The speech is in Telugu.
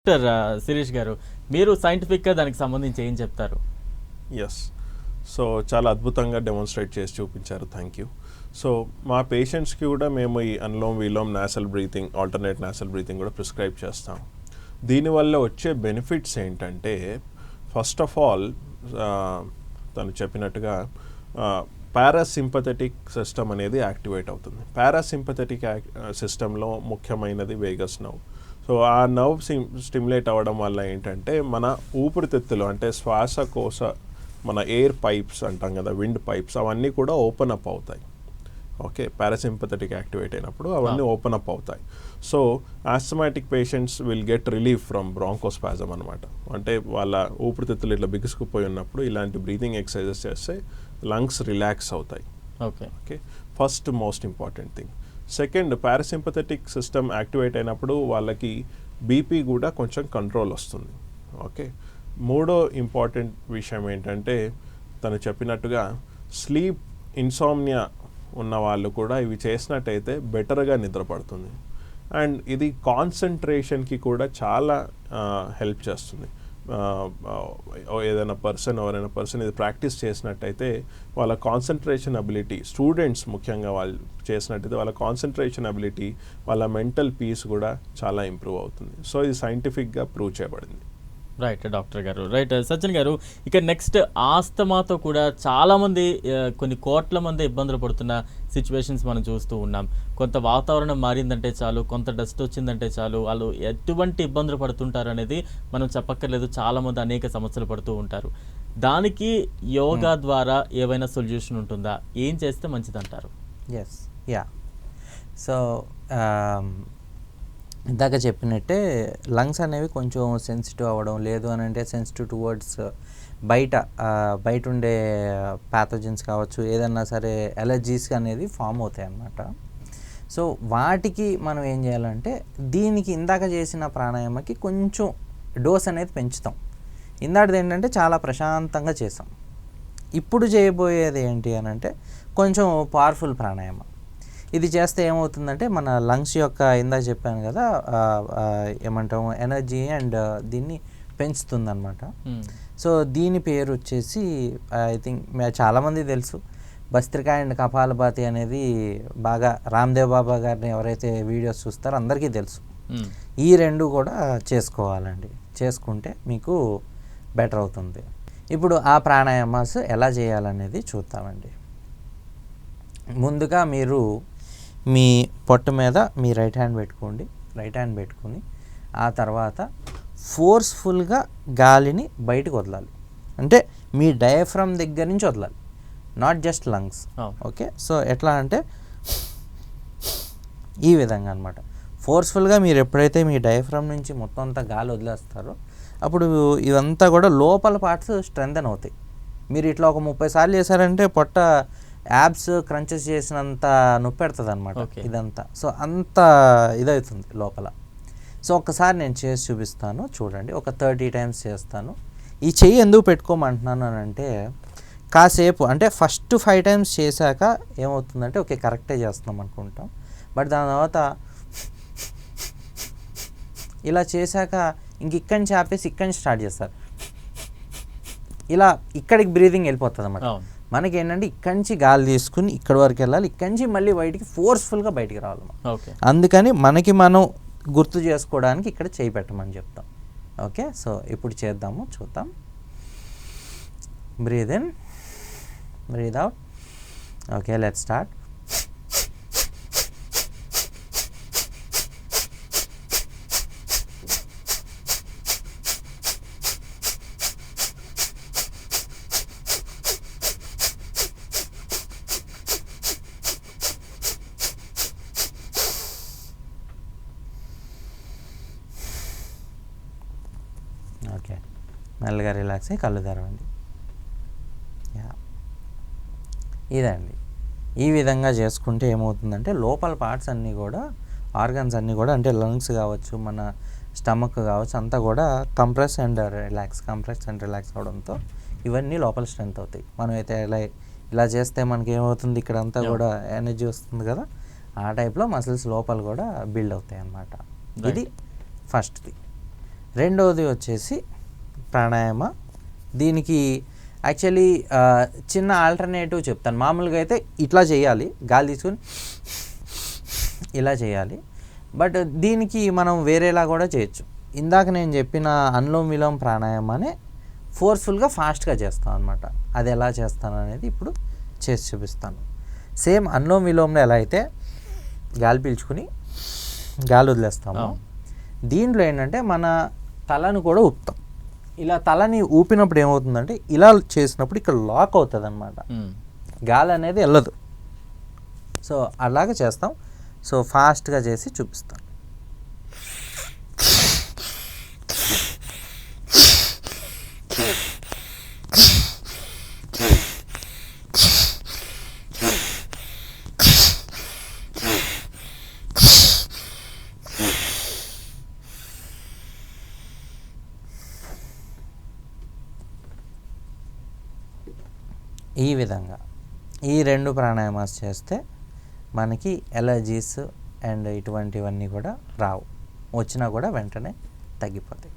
డాక్టర్ శిరీష్ గారు, మీరు సైంటిఫిక్గా దానికి సంబంధించి ఏం చెప్తారు? ఎస్, సో చాలా అద్భుతంగా డెమాన్స్ట్రేట్ చేసి చూపించారు, థ్యాంక్ యూ. సో మా పేషెంట్స్కి కూడా మేము ఈ anulom vilom nasal breathing, alternate nasal breathing కూడా ప్రిస్క్రైబ్ చేస్తాం. దీనివల్ల వచ్చే బెనిఫిట్స్ ఏంటంటే, ఫస్ట్ ఆఫ్ ఆల్ తను చెప్పినట్టుగా పారాసింపథెటిక్ సిస్టమ్ అనేది యాక్టివేట్ అవుతుంది. పారాసింపథెటిక్ సిస్టంలో ముఖ్యమైనది వేగస్ నర్వ్. సో ఆ నర్వ్ స్టిమ్యులేట్ అవ్వడం వల్ల ఏంటంటే మన ఊపిరితిత్తులు అంటే శ్వాసకోశ, మన ఎయిర్ పైప్స్ అంటాం కదా, విండ్ పైప్స్, అవన్నీ కూడా ఓపెన్ అప్ అవుతాయి. ఓకే, పారాసింపథెటిక్ యాక్టివేట్ అయినప్పుడు అవన్నీ ఓపెన్ అప్ అవుతాయి. So asthmatic patients will get relief from bronchospasm అనమాట. అంటే వాళ్ళ ఊపిరితిత్తులు ఇట్లా బిగుసుకుపోయి ఉన్నప్పుడు ఇలాంటి బ్రీతింగ్ ఎక్సర్సైజెస్ చేస్తే లంగ్స్ రిలాక్స్ అవుతాయి. Okay, first most important thing. Second, parasympathetic system activate అయినప్పుడు వాళ్ళకి బీపీ కూడా కొంచెం కంట్రోల్ వస్తుంది. ఓకే, మూడో ఇంపార్టెంట్ విషయం ఏంటంటే, తను చెప్పినట్టుగా స్లీప్ ఇన్సామ్నియా ఉన్న వాళ్ళు కూడా ఇవి చేసినట్టయితే బెటర్గా నిద్రపడుతుంది. అండ్ ఇది కాన్సన్ట్రేషన్కి కూడా చాలా హెల్ప్ చేస్తుంది. ఎవరైనా పర్సన్ ఇది ప్రాక్టీస్ చేసినట్టయితే వాళ్ళ కాన్సన్ట్రేషన్ అబిలిటీ, స్టూడెంట్స్ ముఖ్యంగా వాళ్ళు చేసినట్టయితే వాళ్ళ కాన్సన్ట్రేషన్ అబిలిటీ, వాళ్ళ మెంటల్ పీస్ కూడా చాలా ఇంప్రూవ్ అవుతుంది. సో ఇది సైంటిఫిక్గా ప్రూవ్ చేయబడింది. రైట్ డాక్టర్ గారు. రైట్ సచిన్ గారు, ఇక నెక్స్ట్ ఆస్తమాతో కూడా చాలామంది, కొన్ని కోట్ల మంది ఇబ్బందులు పడుతున్న సిచ్యువేషన్స్ మనం చూస్తూ ఉన్నాం. కొంత వాతావరణం మారిందంటే చాలు, కొంత డస్ట్ వచ్చిందంటే చాలు, వాళ్ళు ఎటువంటి ఇబ్బందులు పడుతుంటారు అనేది మనం చెప్పక్కర్లేదు. చాలామంది అనేక సమస్యలు పడుతూ ఉంటారు. దానికి యోగా ద్వారా ఏవైనా సొల్యూషన్ ఉంటుందా? ఏం చేస్తే మంచిదంటారు? Yes, yeah. సో ఇందాక చెప్పినట్టే లంగ్స్ అనేవి కొంచెం సెన్సిటివ్ అవ్వడం, లేదు అని అంటే సెన్సిటివ్ టువర్డ్స్ బయట ఉండే ప్యాథోజన్స్ కావచ్చు, ఏదన్నా సరే ఎలర్జీస్ అనేది ఫామ్ అవుతాయి అన్నమాట. సో వాటికి మనం ఏం చేయాలంటే, దీనికి ఇందాక చేసిన ప్రాణాయామకి కొంచెం డోస్ అనేది పెంచుతాం. ఇందాకది ఏంటంటే చాలా ప్రశాంతంగా చేసాం. ఇప్పుడు చేయబోయేది ఏంటి అని అంటే కొంచెం పవర్ఫుల్ ప్రాణాయామం. ఇది చేస్తే ఏమవుతుందంటే మన లంగ్స్ యొక్క, ఇందాక చెప్పాను కదా, ఏమంటాము, ఎనర్జీ అండ్ దీన్ని పెంచుతుంది అనమాట. సో దీని పేరు వచ్చేసి ఐ థింక్ చాలామంది తెలుసు, భస్త్రికా అండ్ కపాలభాతి అనేది బాగా రామ్దేవ్ బాబా గారిని ఎవరైతే వీడియోస్ చూస్తారో అందరికీ తెలుసు. ఈ రెండు కూడా చేసుకోవాలండి, చేసుకుంటే మీకు బెటర్ అవుతుంది. ఇప్పుడు ఆ ప్రాణాయామాస్ ఎలా చేయాలనేది చూద్దామండి. ముందుగా మీరు మీ పొట్ట మీద మీ రైట్ హ్యాండ్ పెట్టుకుని ఆ తర్వాత ఫోర్స్ఫుల్గా గాలిని బయటకు వదలాలి. అంటే మీ డయాఫ్రమ్ దగ్గర నుంచి వదలాలి, not just lungs. Okay, so ఎట్లా అంటే ఈ విధంగా అనమాట. ఫోర్స్ఫుల్గా మీరు ఎప్పుడైతే మీ డయాఫ్రమ్ నుంచి మొత్తం అంతా గాలి వదిలేస్తారో అప్పుడు ఇదంతా కూడా లోపల పార్ట్స్ స్ట్రెంథెన్ అవుతాయి. మీరు ఇట్లా ఒక 30 సార్లు చేశారంటే పొట్ట యాబ్స్ క్రంచెస్ చేసినంత నొప్పి పెడుతుంది అనమాట ఇదంతా. సో అంత ఇదవుతుంది లోపల. సో ఒక్కసారి నేను చేసి చూపిస్తాను, చూడండి. ఒక 30 టైమ్స్ చేస్తాను. ఈ చెయ్యి ఎందుకు పెట్టుకోమంటున్నాను అని అంటే, కాసేపు అంటే ఫస్ట్ 5 టైమ్స్ చేశాక ఏమవుతుందంటే ఓకే కరెక్టే చేస్తున్నాం అనుకుంటాం. బట్ దాని తర్వాత ఇలా చేశాక ఇక్కడి నుంచి ఆపేసి ఇక్కడి నుంచి స్టార్ట్ చేస్తారు. ఇలా ఇక్కడికి బ్రీదింగ్ వెళ్ళిపోతుంది అన్నమాట. మనకి ఏంటంటే ఇక్కడి నుంచి గాలి తీసుకుని ఇక్కడి వరకు వెళ్ళాలి, ఇక్కడి నుంచి మళ్ళీ బయటికి ఫోర్స్ఫుల్గా బయటికి రావాలి. అందుకని మనకి మనం గుర్తు చేసుకోవడానికి ఇక్కడ చేయి పెట్టమని చెప్తాం. ఓకే, సో ఇప్పుడు చేద్దాము, చూద్దాం. Breathe in, breathe out. Okay, let's start. Okay, మెల్లగా రిలాక్స్ అయ్యి కళ్ళు తెరవండి. ఇదండి, ఈ విధంగా చేసుకుంటే ఏమవుతుందంటే లోపల పార్ట్స్ అన్నీ కూడా, ఆర్గన్స్ అన్నీ కూడా, అంటే లంగ్స్ కావచ్చు, మన స్టమక్ కావచ్చు, అంతా కూడా కంప్రెస్ అండ్ రిలాక్స్ అవడంతో ఇవన్నీ లోపల స్ట్రెంత్ అవుతాయి. మనం అయితే ఇలా చేస్తే మనకి ఏమవుతుంది, ఇక్కడ అంతా కూడా ఎనర్జీ వస్తుంది కదా, ఆ టైప్లో మసిల్స్ లోపల కూడా బిల్డ్ అవుతాయి అన్నమాట. ఇది ఫస్ట్ది. రెండవది వచ్చేసి ప్రాణాయామ. దీనికి యాక్చువల్లీ చిన్న ఆల్టర్నేటివ్ చెప్తాను. మామూలుగా అయితే ఇట్లా చేయాలి, గాలి తీసుకుని ఇలా చేయాలి. బట్ దీనికి మనం వేరేలా కూడా చేయొచ్చు. ఇందాక నేను చెప్పిన అనులోమ్ విలోమ్ ప్రాణాయామానే ఫోర్స్ఫుల్గా ఫాస్ట్గా చేస్తాను అనమాట. అది ఎలా చేస్తాను అనేది ఇప్పుడు చేసి చూపిస్తాను. సేమ్ అనులోమ్ విలోమ్లో ఎలా అయితే గాలి పీల్చుకుని గాలి వదిలేస్తాము, దీంట్లో ఏంటంటే మన తలను కూడా ఊపుతాం. ఇలా తలని ఊపినప్పుడు ఏమవుతుందంటే ఇలా చేసినప్పుడు ఇక్కడ లాక్ అవుతుంది అనమాట, గాలి అనేది వెళ్ళదు. సో అలాగే చేస్తాం. సో ఫాస్ట్గా చేసి చూపిస్తాను. ఈ విధంగా ఈ 2 ప్రాణాయామాస్ చేస్తే మనకి ఎలర్జీస్ అండ్ ఇటువంటివన్నీ కూడా రావు, వచ్చినా కూడా వెంటనే తగ్గిపోతాయి.